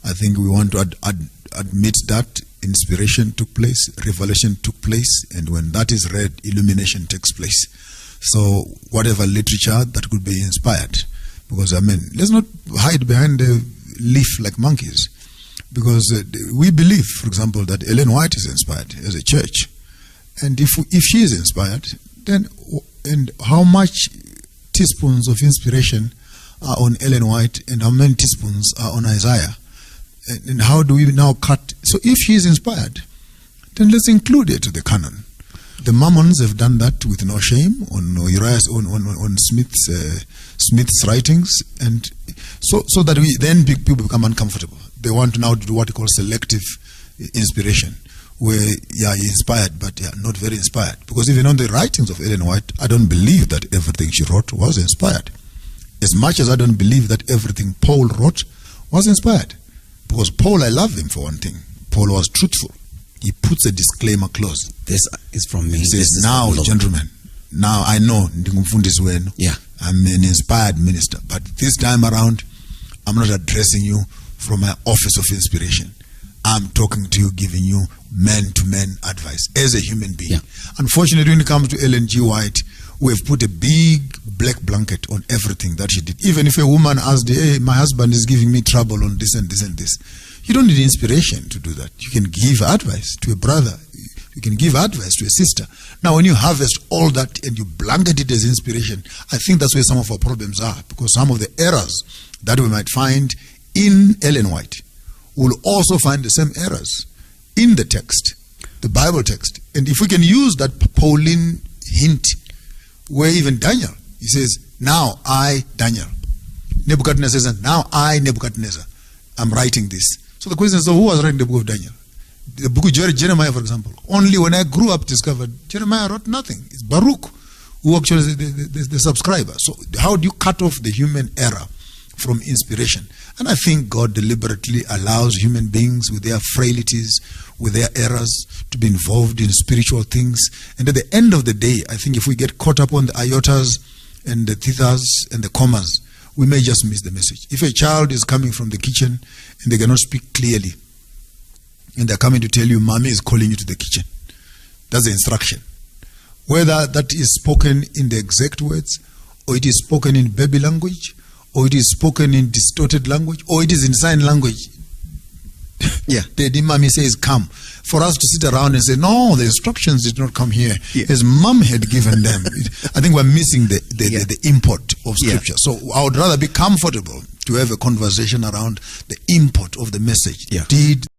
I think we want to admit that inspiration took place, revelation took place, and when that is read, illumination takes place. So whatever literature that could be inspired, because let's not hide behind a leaf like monkeys, because we believe, for example, that Ellen White is inspired as a church, and if she is inspired, then and how much teaspoons of inspiration are on Ellen White, and how many teaspoons are on Isaiah, and how do we now cut? So if she is inspired, then let's include it to the canon. The Mormons have done that with no shame on Uriah's on Smith's writings, and so that people become uncomfortable. They want to now do what we call selective inspiration, where you're inspired but you're not very inspired. Because even on the writings of Ellen White, I don't believe that everything she wrote was inspired, as much as I don't believe that everything Paul wrote was inspired. Because Paul, I love him for one thing. Paul was truthful. He puts a disclaimer clause. This is from me. He says, now, gentlemen, now I know I'm an inspired minister, but this time around, I'm not addressing you from my office of inspiration. I'm talking to you, giving you man-to-man advice as a human being. Yeah. Unfortunately, when it comes to Ellen G. White, we have put a big black blanket on everything that she did. Even if a woman asked, hey, my husband is giving me trouble on this and this and this, you don't need inspiration to do that. You can give advice to a brother. You can give advice to a sister. Now, when you harvest all that and you blanket it as inspiration, I think that's where some of our problems are, because some of the errors that we might find in Ellen White will also find the same errors in the text, the Bible text. And if we can use that Pauline hint, where even Daniel, he says, now I, Daniel. Nebuchadnezzar says, now I, Nebuchadnezzar, I'm writing this. So the question is, so who was writing the book of Daniel? The book of Jeremiah, for example. Only when I grew up discovered Jeremiah wrote nothing. It's Baruch who actually is the subscriber. So how do you cut off the human error from inspiration? And I think God deliberately allows human beings with their frailties, with their errors, to be involved in spiritual things. And at the end of the day, I think if we get caught up on the iotas and the thethas and the commas, we may just miss the message. If a child is coming from the kitchen and they cannot speak clearly, and they're coming to tell you, Mommy is calling you to the kitchen, that's the instruction. Whether that is spoken in the exact words, or it is spoken in baby language, or it is spoken in distorted language, or it is in sign language. Yeah. The mommy says, come. For us to sit around and say, no, the instructions did not come here, as mom had given them. I think we're missing the import of scripture. So I would rather be comfortable to have a conversation around the import of the message. Yeah. Did